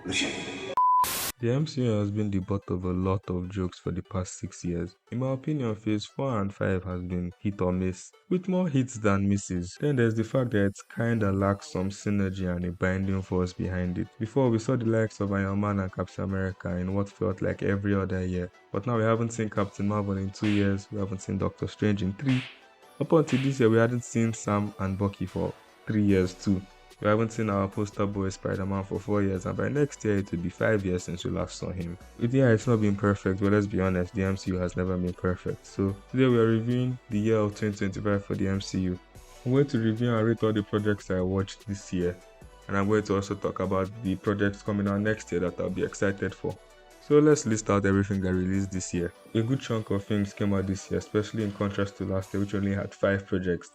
The MCU has been the butt of a lot of jokes for the past 6 years. In my opinion, phase 4 and 5 has been hit or miss, with more hits than misses. Then there's the fact that it kinda lacks some synergy and a binding force behind it. Before, we saw the likes of Iron Man and Captain America in what felt like every other year. But now we haven't seen Captain Marvel in 2 years, we haven't seen Doctor Strange in 3. Up until this year, we hadn't seen Sam and Bucky for 3 years too. We haven't seen our poster boy Spider-Man for 4 years, and by next year it will be 5 years since we last saw him. Yeah, it's not been perfect, but let's be honest, the MCU has never been perfect. So today we are reviewing the year of 2025 for the MCU. I'm going to review and rate all the projects I watched this year, and I'm going to also talk about the projects coming out next year that I'll be excited for. So let's list out everything that released this year. A good chunk of things came out this year, especially in contrast to last year, which only had 5 projects.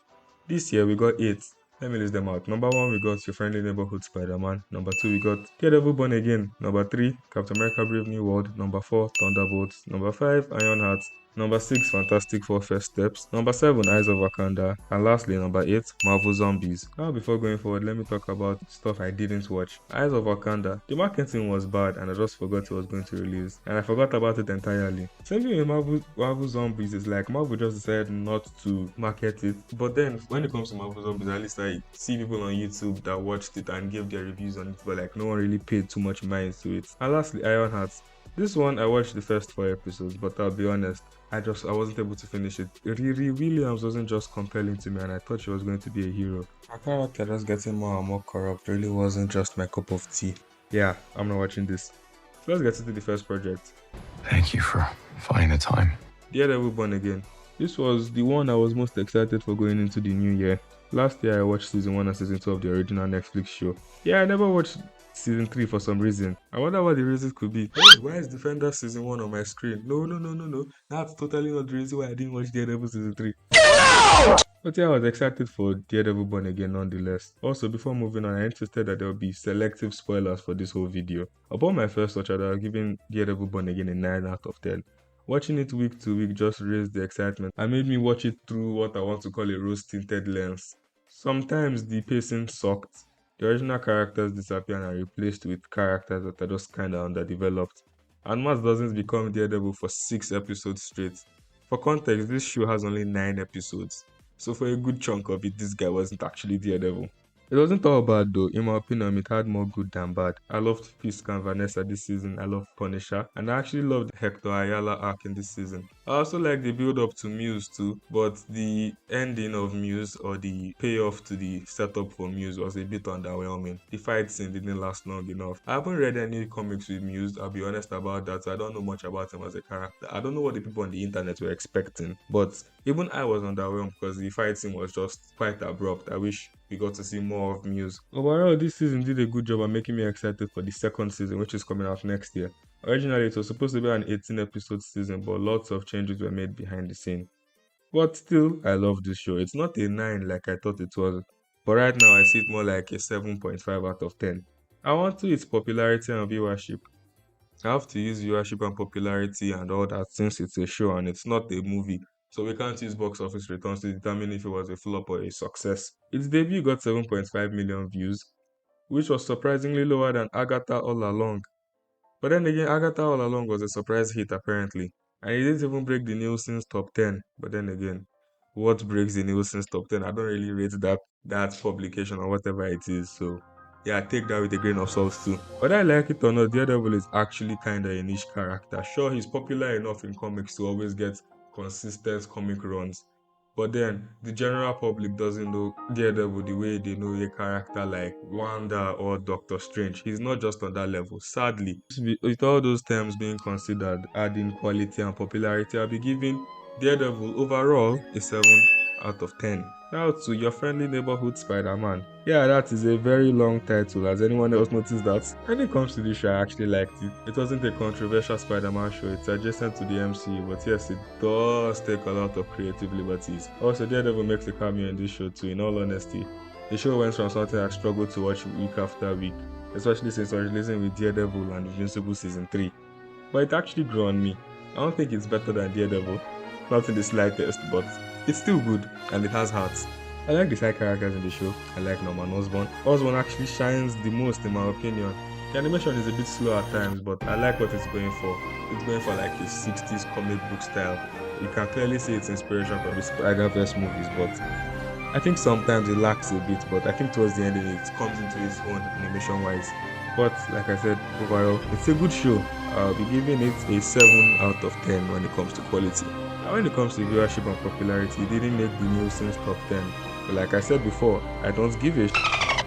This year we got 8. Let me list them out. Number 1, we got Your Friendly Neighborhood Spider-Man. Number 2, we got Daredevil Born Again. Number 3, Captain America Brave New World. Number 4, Thunderbolts. Number 5, Ironheart. Number 6, Fantastic Four First Steps. Number 7, Eyes of Wakanda. And lastly, number 8, Marvel Zombies. Now before going forward, let me talk about stuff I didn't watch. Eyes of Wakanda. The marketing was bad and I just forgot it was going to release. And I forgot about it entirely. Same thing with Marvel Zombies. It's like Marvel just decided not to market it. But then when it comes to Marvel Zombies, at least I see people on YouTube that watched it and gave their reviews on it, but like no one really paid too much mind to it. And lastly, Ironheart. This one, I watched the first 4 episodes, but I'll be honest, I wasn't able to finish it. Riri Williams wasn't just compelling to me, and I thought she was going to be a hero. Her character just getting more and more corrupt really wasn't just my cup of tea. Yeah, I'm not watching this. So let's get into the first project. Thank you for finding the time. Daredevil Born Again. This was the one I was most excited for going into the new year. Last year I watched season 1 and season 2 of the original Netflix show. Yeah, I never watched season 3 for some reason. I wonder what the reasons could be. Hey, why is Defender season 1 on my screen? No. That's totally not the reason why I didn't watch Daredevil season 3. But yeah, I was excited for Daredevil Born Again nonetheless. Also, before moving on, I insisted that there will be selective spoilers for this whole video. Upon my first watch, I was giving Daredevil Born Again a 9 out of 10. Watching it week to week just raised the excitement and made me watch it through what I want to call a rose-tinted lens. Sometimes the pacing sucked. The original characters disappear and are replaced with characters that are just kinda underdeveloped. And Matt doesn't become Daredevil for 6 episodes straight. For context, this show has only 9 episodes. So for a good chunk of it, this guy wasn't actually Daredevil. It wasn't all bad though. In my opinion, it had more good than bad. I loved Fisk and Vanessa this season. I loved Punisher. And I actually loved Hector Ayala arc in this season. I also like the build up to Muse too. But the ending of Muse, or the payoff to the setup for Muse, was a bit underwhelming. The fight scene didn't last long enough. I haven't read any comics with Muse, I'll be honest about that. So I don't know much about him as a character. I don't know what the people on the internet were expecting. But even I was underwhelmed because the fight scene was just quite abrupt. I wish we got to see more of Muse. Overall, this season did a good job at making me excited for the second season, which is coming out next year. Originally, it was supposed to be an 18 episode season, but lots of changes were made behind the scene. But still, I love this show. It's not a 9 like I thought it was, but right now I see it more like a 7.5 out of 10. I want to its popularity and viewership. I have to use viewership and popularity and all that since it's a show and it's not a movie. So we can't use box office returns to determine if it was a flop or a success. Its debut got 7.5 million views, which was surprisingly lower than Agatha All Along. But then again, Agatha All Along was a surprise hit apparently. And it didn't even break the Nielsen's top 10. But then again, what breaks the Nielsen's top 10? I don't really rate that publication or whatever it is. So yeah, take that with a grain of salt too. Whether I like it or not, Daredevil is actually kinda a niche character. Sure, he's popular enough in comics to always get consistent comic runs. But then, the general public doesn't know Daredevil the way they know a character like Wanda or Doctor Strange. He's not just on that level, sadly. With all those terms being considered, adding quality and popularity, I'll be giving Daredevil overall a 7 out of 10. Now to Your Friendly Neighborhood Spider-Man. Yeah, that is a very long title. Has anyone else noticed that? When it comes to this show, I actually liked it. It wasn't a controversial Spider-Man show. It's adjacent to the MCU, but yes, it does take a lot of creative liberties. Also, Daredevil makes a cameo in this show too, in all honesty. The show went from something I struggled to watch week after week, especially since I was releasing with Daredevil and Invincible Season 3. But it actually grew on me. I don't think it's better than Daredevil, not in the slightest, but it's still good and it has heart. I like the side characters in the show. I like Norman Osborn. Osborn actually shines the most in my opinion. The animation is a bit slow at times, but I like what it's going for. It's going for like a 60s comic book style. You can clearly see its inspiration from the Spider-Verse movies, but I think sometimes it lacks a bit, but I think towards the end it comes into its own animation wise. But like I said, overall, it's a good show. I'll be giving it a 7 out of 10 when it comes to quality. And when it comes to viewership and popularity, it didn't make the Nielsen's top 10. But like I said before, I don't give a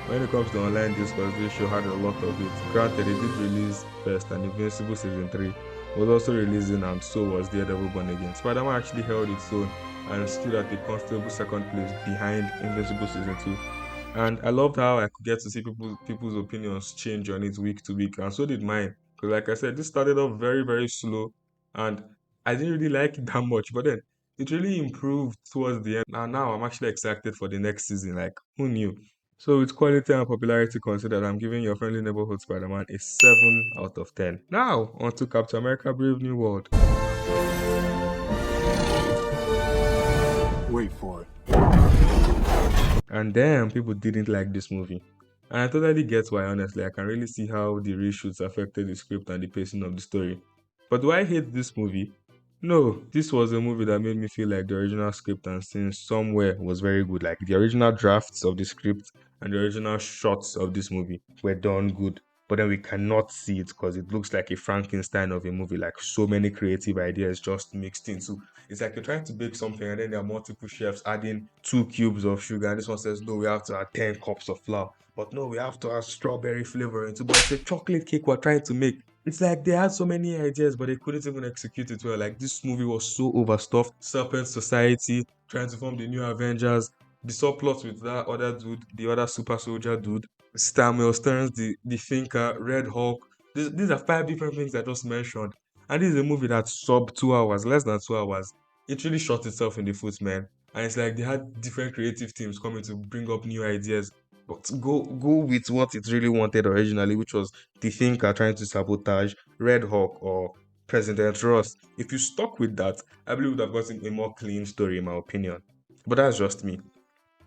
when it comes to online discourse. This show had a lot of it. Granted, it did release first, and Invincible Season 3 was also releasing, and so was Daredevil Born Again. Spider-Man actually held its own and stood at a comfortable second place behind Invincible Season 2. And I loved how I could get to see people's opinions change on it week to week, and so did mine. Because like I said, this started off very, very slow, and I didn't really like it that much, but then it really improved towards the end. And now I'm actually excited for the next season. Like, who knew? So with quality and popularity considered, I'm giving your friendly neighborhood Spider-Man a 7 out of 10. Now, on to Captain America Brave New World. Wait for it. And damn, people didn't like this movie. And I totally get why, honestly. I can really see how the reshoots affected the script and the pacing of the story. But do I hate this movie? No, this was a movie that made me feel like the original script and scene somewhere was very good. Like the original drafts of the script and the original shots of this movie were done good. But then we cannot see it because it looks like a Frankenstein of a movie, like so many creative ideas just mixed into. It's like you're trying to bake something and then there are multiple chefs adding 2 cubes of sugar. And this one says, no, we have to add 10 cups of flour. But no, we have to add strawberry flavor into. But it's a chocolate cake we're trying to make. It's like they had so many ideas, but they couldn't even execute it well. Like this movie was so overstuffed. Serpent Society, trying to form the new Avengers, the subplot with that other dude, the other super soldier dude, Samuel Stearns, the thinker, Red Hulk. These are 5 different things I just mentioned. And this is a movie that's sub 2 hours, less than 2 hours. It really shot itself in the foot, man. And it's like they had different creative teams coming to bring up new ideas. But go with what it really wanted originally, which was the thinker trying to sabotage Red Hawk or President Ross. If you stuck with that, I believe we would have gotten a more clean story, in my opinion. But that's just me.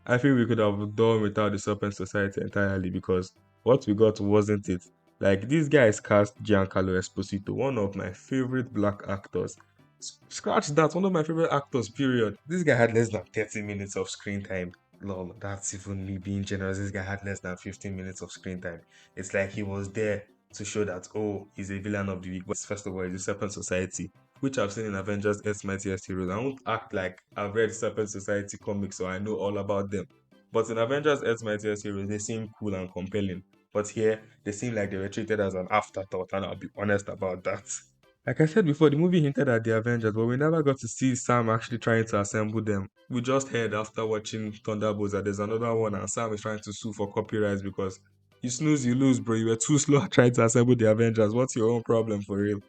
I feel we could have done without the Serpent Society entirely because what we got wasn't it. Like these guys cast Giancarlo Esposito, one of my favorite black actors. Scratch that, one of my favorite actors, period. This guy had less than 30 minutes of screen time. Lol, that's even me being generous. This guy had less than 15 minutes of screen time. It's like he was there to show that, oh, he's a villain of the week. But first of all, he's a Serpent Society, which I've seen in Avengers Earth's Mightiest Heroes. I won't act like I've read Serpent Society comics so I know all about them. But in Avengers Earth's Mightiest Heroes, they seem cool and compelling. But here, they seem like they were treated as an afterthought, and I'll be honest about that. Like I said before, the movie hinted at the Avengers, but we never got to see Sam actually trying to assemble them. We just heard after watching Thunderbolts that there's another one, and Sam is trying to sue for copyrights because you snooze, you lose, bro. You were too slow at trying to assemble the Avengers. What's your own problem for real?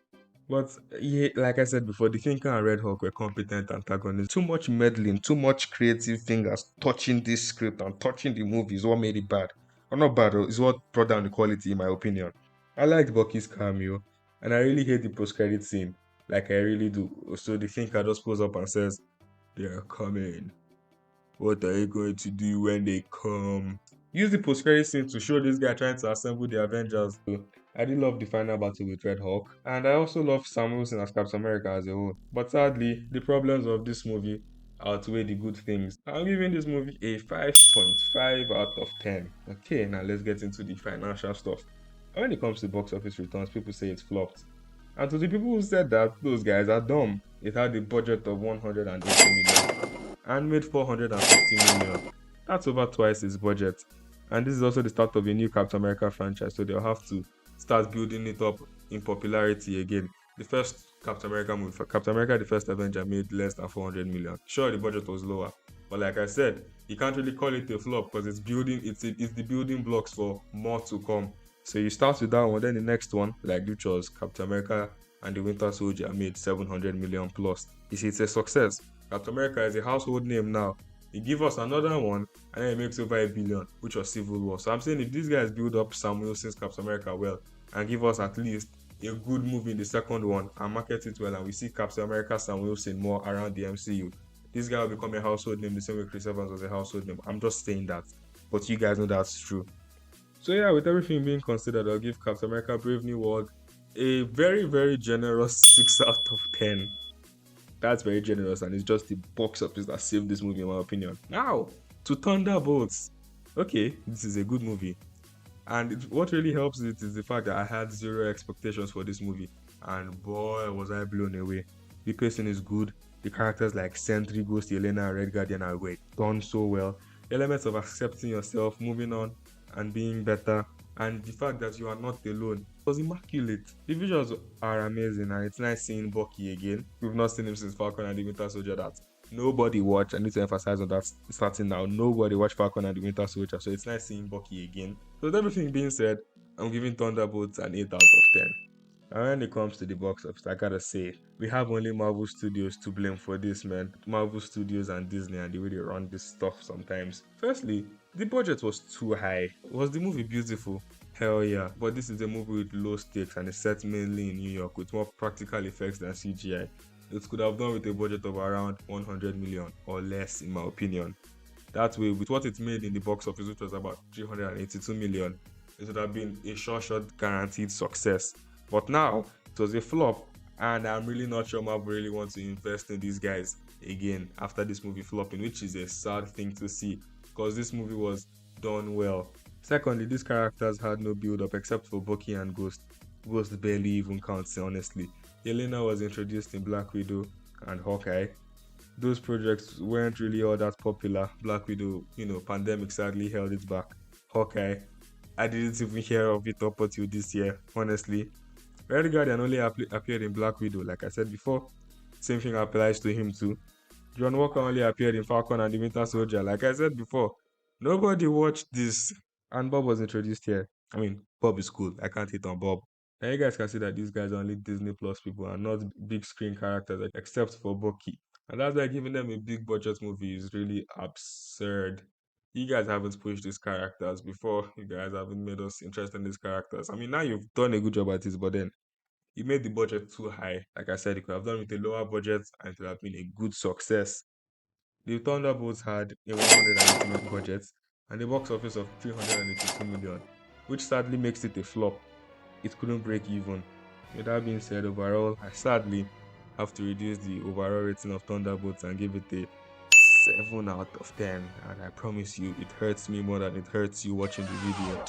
But yeah, like I said before, the Thinker and Red Hawk were competent antagonists. Too much meddling, too much creative fingers touching this script and touching the movie is what made it bad. Or not bad, is what brought down the quality, in my opinion. I liked Bucky's cameo, and I really hate the post-credit scene. Like I really do. So the Thinker just pulls up and says, "They're coming. What are you going to do when they come?" Use the post-credit scene to show this guy trying to assemble the Avengers. So I did love the final battle with Red Hawk, and I also love Sam Wilson as Captain America as a whole. But sadly, the problems of this movie outweigh the good things. I'm giving this movie a 5.5 out of 10. Okay, now let's get into the financial stuff. When it comes to box office returns, people say it flopped. And to the people who said that, those guys are dumb. It had a budget of 180 million and made 450 million. That's over twice its budget. And this is also the start of a new Captain America franchise, so they'll have to start building it up in popularity again. The first Captain America movie, Captain America the First Avenger, made less than 400 million. Sure, the budget was lower, but like I said, you can't really call it a flop because it's the building blocks for more to come. So you start with that one, then the next one, like which was Captain America and the Winter Soldier, made 700 million plus. It's a success. Captain America is a household name now. You give us another one, and then it makes over $1 billion, which was Civil War. So I'm saying if these guys build up Sam Wilson's Captain America well and give us at least a good movie in the second one and market it well, and we see Captain America Sam Wilson more around the MCU, this guy will become a household name the same way Chris Evans was a household name. I'm just saying that, but you guys know that's true. So yeah, with everything being considered, I'll give Captain America Brave New World a very, very generous 6 out of 10. That's very generous, and it's just the box office that saved this movie, in my opinion. Now, to Thunderbolts. Okay, this is a good movie. And what really helps it is the fact that I had zero expectations for this movie. And boy, was I blown away. The pacing is good. The characters like Sentry, Ghost, Elena, and Red Guardian are great. Done so well. Elements of accepting yourself, moving on, and being better. And the fact that you are not alone was immaculate. The visuals are amazing, and it's nice seeing Bucky again. We've not seen him since Falcon and the Winter Soldier. That nobody watched. I need to emphasize on that starting now. Nobody watched Falcon and the Winter Soldier, so it's nice seeing Bucky again. So with everything being said, I'm giving Thunderbolts an 8 out of 10. And when it comes to the box office, I gotta say, we have only Marvel Studios to blame for this, man. Marvel Studios and Disney and the way they run this stuff sometimes. Firstly, the budget was too high. Was the movie beautiful? Hell yeah. But this is a movie with low stakes and it's set mainly in New York with more practical effects than CGI. It could have done with a budget of around 100 million or less, in my opinion. That way, with what it made in the box office, which was about 382 million, it would have been a short guaranteed success. But now, it was a flop, and I'm really not sure Marvel really wants to invest in these guys again after this movie flopping, which is a sad thing to see because this movie was done well. Secondly, these characters had no build up except for Bucky and Ghost. Ghost barely even counts, honestly. Yelena was introduced in Black Widow and Hawkeye. Those projects weren't really all that popular. Black Widow, pandemic sadly held it back. Hawkeye, I didn't even hear of it up until this year, honestly. Red Guardian only appeared in Black Widow, like I said before. Same thing applies to him too. John Walker only appeared in Falcon and the Winter Soldier, like I said before. Nobody watched this. And Bob was introduced here. I mean, Bob is cool. I can't hate on Bob. And you guys can see that these guys are only Disney Plus people and not big screen characters, except for Bucky. And that's why giving them a big budget movie is really absurd. You guys haven't pushed these characters before. You guys haven't made us interested in these characters. I mean, now you've done a good job at this, but then you made the budget too high. Like I said, you could have done with a lower budget and it would have been a good success. The Thunderbolts had a 180 million budget and a box office of 382 million, which sadly makes it a flop. It couldn't break even. With that being said, overall, I sadly have to reduce the overall rating of Thunderbolts and give it a 7 out of 10. And I promise you, it hurts me more than it hurts you watching the video.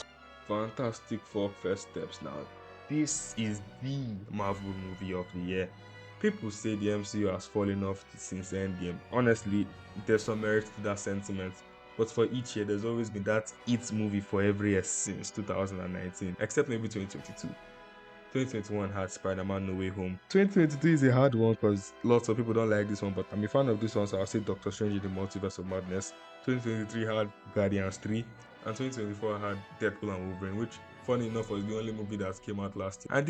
Fantastic Four First Steps now. This is the Marvel movie of the year. People say the MCU has fallen off since Endgame. Honestly, there's some merit to that sentiment. But for each year, there's always been that it movie for every year since 2019, except maybe 2022. 2021 had Spider-Man No Way Home. 2022 is a hard one because lots of people don't like this one, but I'm a fan of this one, so I'll say Doctor Strange in the Multiverse of Madness. 2023 had Guardians 3, and 2024 had Deadpool and Wolverine, which, funny enough, was the only movie that came out last year. And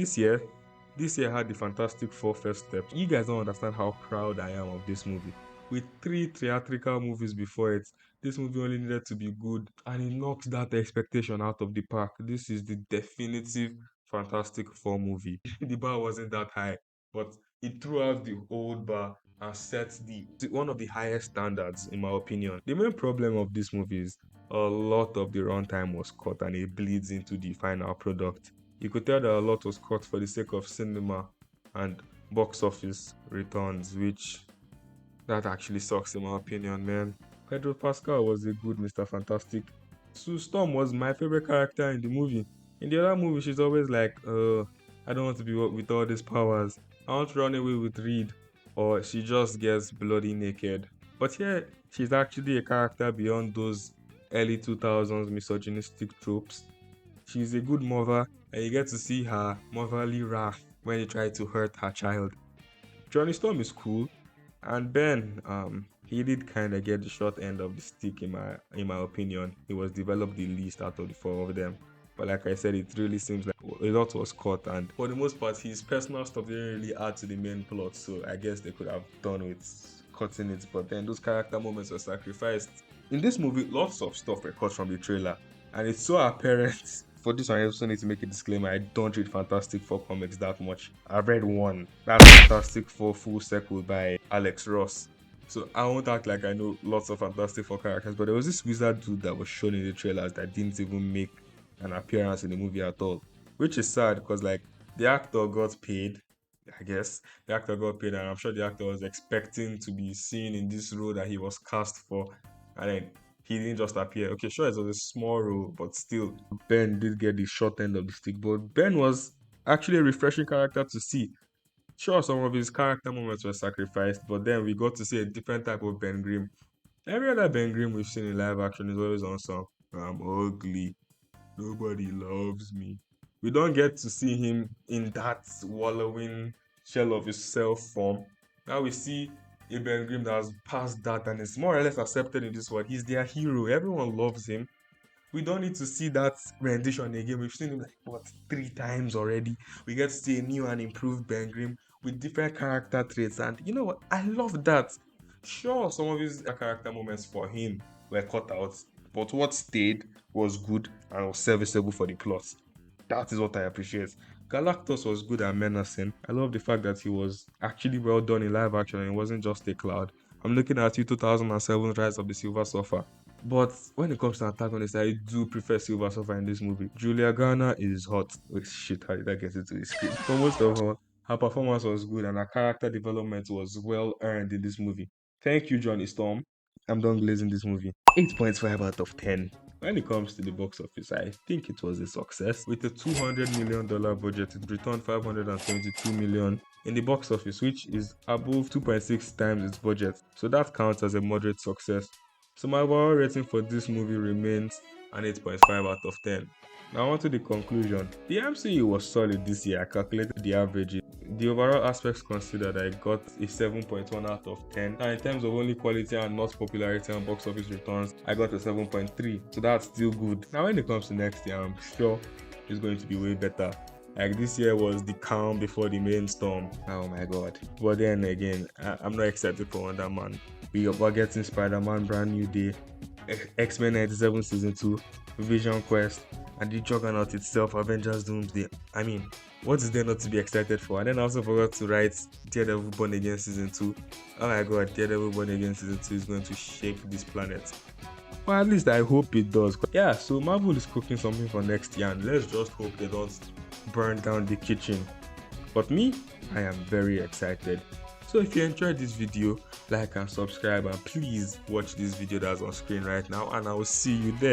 this year had the Fantastic Four First Steps. You guys don't understand how proud I am of this movie. With 3 theatrical movies before it, this movie only needed to be good, and it knocked that expectation out of the park. This is the definitive Fantastic Four movie. The bar wasn't that high, but it threw out the old bar and set the one of the highest standards, in my opinion. The main problem of this movie is a lot of the runtime was cut and it bleeds into the final product. You could tell that a lot was cut for the sake of cinema and box office returns, which that actually sucks in my opinion, man. Pedro Pascal was a good Mr. Fantastic. Sue Storm was my favorite character in the movie. In the other movie, she's always like, I don't want to be with all these powers. I want to run away with Reed. Or she just gets bloody naked. But here, she's actually a character beyond those early 2000s misogynistic tropes. She's a good mother, and you get to see her motherly wrath when you try to hurt her child. Johnny Storm is cool, and Ben, he did kind of get the short end of the stick in my opinion. He was developed the least out of the four of them. But like I said, it really seems like a lot was cut, and for the most part, his personal stuff didn't really add to the main plot. So I guess they could have done with cutting it. But then those character moments were sacrificed. In this movie, lots of stuff were cut from the trailer, and it's so apparent. For this one, I also need to make a disclaimer. I don't read Fantastic Four comics that much. I've read one. That's Fantastic Four Full Circle by Alex Ross. So I won't act like I know lots of Fantastic Four characters, but there was this wizard dude that was shown in the trailers that didn't even make an appearance in the movie at all, which is sad because like the actor got paid. I guess the actor got paid, and I'm sure the actor was expecting to be seen in this role that he was cast for, and then he didn't just appear. Okay, sure, it was a small role, but still, Ben did get the short end of the stick. But Ben was actually a refreshing character to see. Sure, some of his character moments were sacrificed, but then we got to see a different type of Ben Grimm. Every other Ben Grimm we've seen in live action is always on some I'm ugly, nobody loves me. We don't get to see him in that wallowing shell of his self form. Now we see a Ben Grimm that has passed that and is more or less accepted in this world. He's their hero. Everyone loves him. We don't need to see that rendition again. We've seen him like what 3 times already. We get to see a new and improved Ben Grimm with different character traits, and you know what? I love that. Sure, some of his character moments for him were cut out, but what stayed was good and was serviceable for the plot. That is what I appreciate. Galactus was good at menacing. I love the fact that he was actually well done in live action and it wasn't just a cloud. I'm looking at you 2007 Rise of the Silver Surfer. But when it comes to antagonists, I do prefer Silver Surfer in this movie. Julia Garner is hot. Wait, shit, how did I get into this screen? But most of all, her performance was good and her character development was well earned in this movie. Thank you, Johnny Storm. I'm done glazing this movie. 8.5 out of 10. When it comes to the box office, I think it was a success. With a $200 million budget, it returned 522 million in the box office, which is above 2.6 times its budget. So that counts as a moderate success. So my overall rating for this movie remains an 8.5 out of 10. Now on to the conclusion. The MCU was solid this year. I calculated the average. The overall aspects considered, I got a 7.1 out of 10. Now in terms of only quality and not popularity and box office returns, I got a 7.3. So that's still good. Now when it comes to next year, I'm sure it's going to be way better. Like this year was the calm before the main storm. Oh my god. But then again, I'm not excited for Wonder Man. We are getting Spider-Man Brand New Day, X-Men 97 Season 2, Vision Quest, and the Juggernaut itself, Avengers Doomsday. I mean, what is there not to be excited for? And then I also forgot to write Daredevil Born Again Season 2. Oh my god, Daredevil Born Again Season 2 is going to shake this planet. Well, at least I hope it does. Yeah, so Marvel is cooking something for next year, and let's just hope they don't burn down the kitchen. But me, I am very excited. So if you enjoyed this video, like and subscribe, and please watch this video that's on screen right now, and I will see you there.